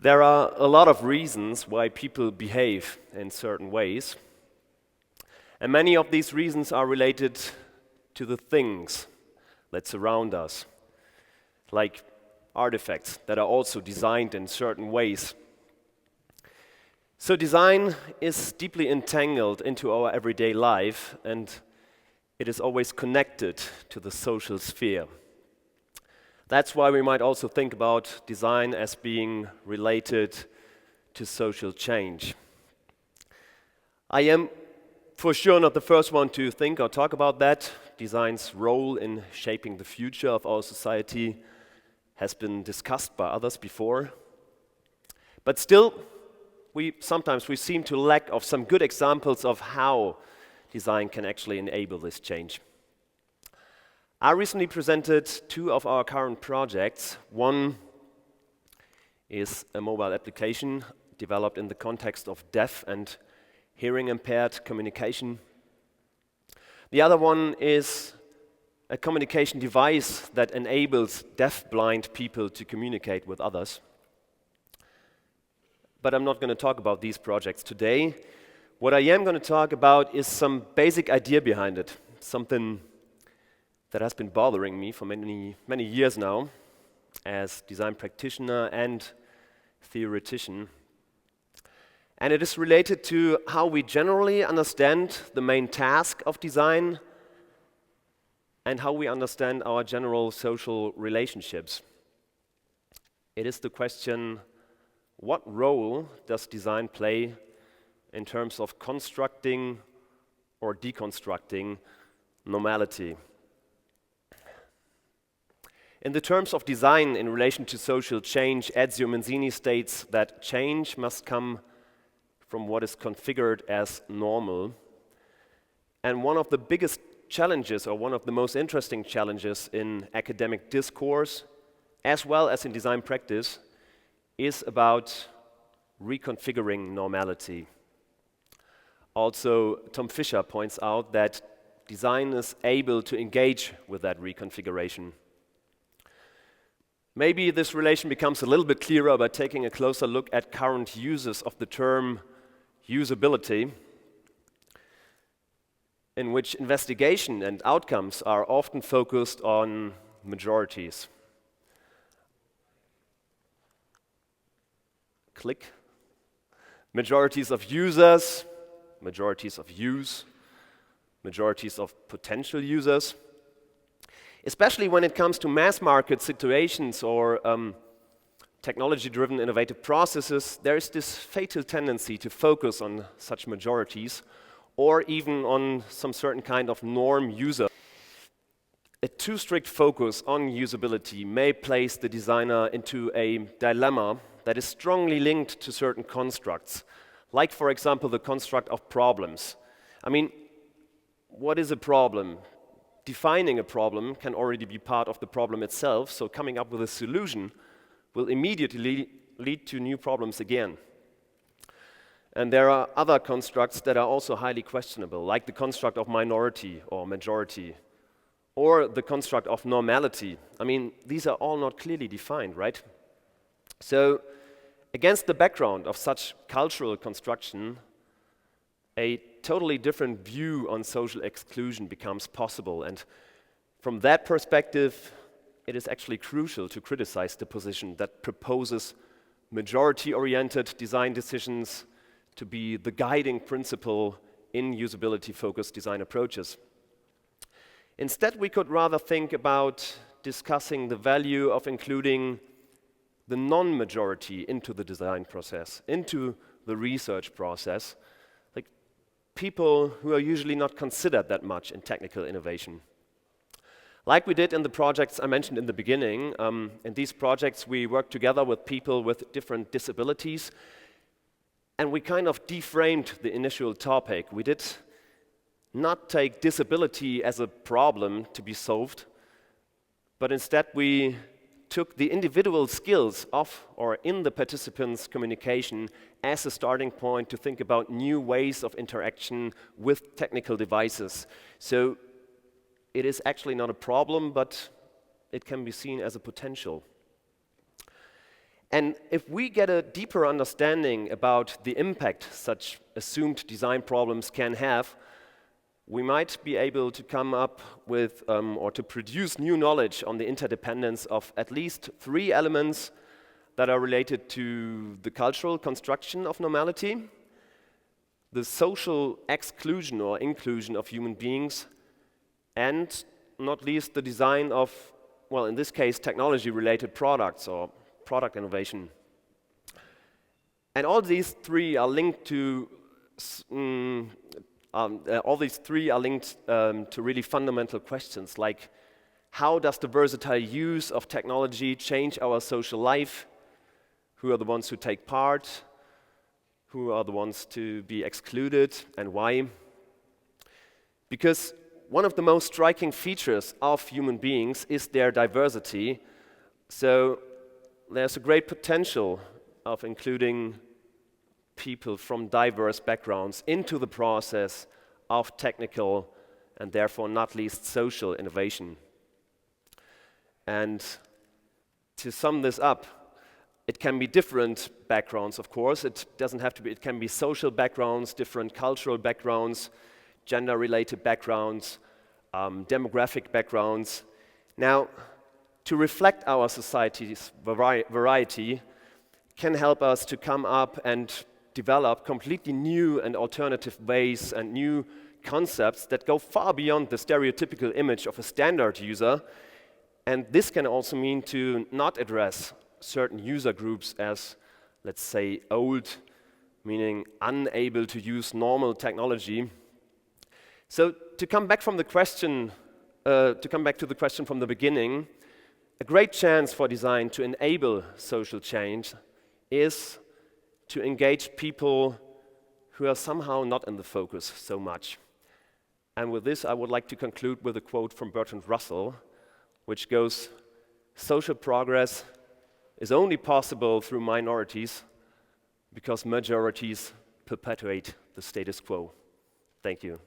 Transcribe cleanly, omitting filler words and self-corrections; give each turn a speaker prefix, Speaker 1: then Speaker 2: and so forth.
Speaker 1: There are a lot of reasons why people behave in certain ways, and many of these reasons are related to the things that surround us, like artifacts that are also designed in certain ways. So design is deeply entangled into our everyday life, and it is always connected to the social sphere. That's why we might also think about design as being related to social change. I am for sure not the first one to think or talk about that. Design's role in shaping the future of our society has been discussed by others before. But still, sometimes we seem to lack of some good examples of how design can actually enable this change. I recently presented two of our current projects. One is a mobile application developed in the context of deaf and hearing impaired communication. The other one is a communication device that enables deaf-blind people to communicate with others. But I'm not going to talk about these projects today. What I am going to talk about is some basic idea behind it, something that has been bothering me for many years now as design practitioner and theoretician. And it is related to how we generally understand the main task of design and how we understand our general social relationships. It is the question, what role does design play in terms of constructing or deconstructing normality? In the terms of design in relation to social change, Ezio Manzini states that change must come from what is configured as normal. And one of the biggest challenges, or one of the most interesting challenges in academic discourse, as well as in design practice, is about reconfiguring normality. Also, Tom Fisher points out that design is able to engage with that reconfiguration. Maybe this relation becomes a little bit clearer by taking a closer look at current uses of the term usability, in which investigation and outcomes are often focused on majorities. Click. Majorities of users, majorities of use, majorities of potential users. Especially when it comes to mass market situations or technology-driven innovative processes, there is this fatal tendency to focus on such majorities or even on some certain kind of norm user. A too strict focus on usability may place the designer into a dilemma that is strongly linked to certain constructs, like, for example, the construct of problems. I mean, what is a problem? Defining a problem can already be part of the problem itself, so coming up with a solution will immediately lead to new problems again. And there are other constructs that are also highly questionable, like the construct of minority or majority, or the construct of normality. I mean, these are all not clearly defined, right? So, against the background of such cultural construction, a totally different view on social exclusion becomes possible. And from that perspective, it is actually crucial to criticize the position that proposes majority-oriented design decisions to be the guiding principle in usability-focused design approaches. Instead, we could rather think about discussing the value of including the non-majority into the design process, into the research process, like people who are usually not considered that much in technical innovation. Like we did in the projects I mentioned in the beginning, in these projects we worked together with people with different disabilities, and we kind of deframed the initial topic. We did not take disability as a problem to be solved, but instead we took the individual skills of or in the participants' communication as a starting point to think about new ways of interaction with technical devices. So it is actually not a problem, but it can be seen as a potential. And if we get a deeper understanding about the impact such assumed design problems can have, we might be able to come up with or to produce new knowledge on the interdependence of at least 3 elements that are related to the cultural construction of normality, the social exclusion or inclusion of human beings, and not least the design of, well, in this case, technology-related products or product innovation. And all these 3 are linked to to really fundamental questions like, how does the versatile use of technology change our social life? Who are the ones who take part? Who are the ones to be excluded, and why? Because one of the most striking features of human beings is their diversity. So there's a great potential of including people from diverse backgrounds into the process of technical and therefore not least social innovation. And to sum this up, it can be different backgrounds, of course. It doesn't have to be, it can be social backgrounds, different cultural backgrounds, gender-related backgrounds, demographic backgrounds. Now, to reflect our society's variety can help us to come up and develop completely new and alternative ways and new concepts that go far beyond the stereotypical image of a standard user. And this can also mean to not address certain user groups as, let's say, old, meaning unable to use normal technology. So to come back to the question from the beginning, a great chance for design to enable social change is to engage people who are somehow not in the focus so much. And with this, I would like to conclude with a quote from Bertrand Russell, which goes, "Social progress is only possible through minorities because majorities perpetuate the status quo." Thank you.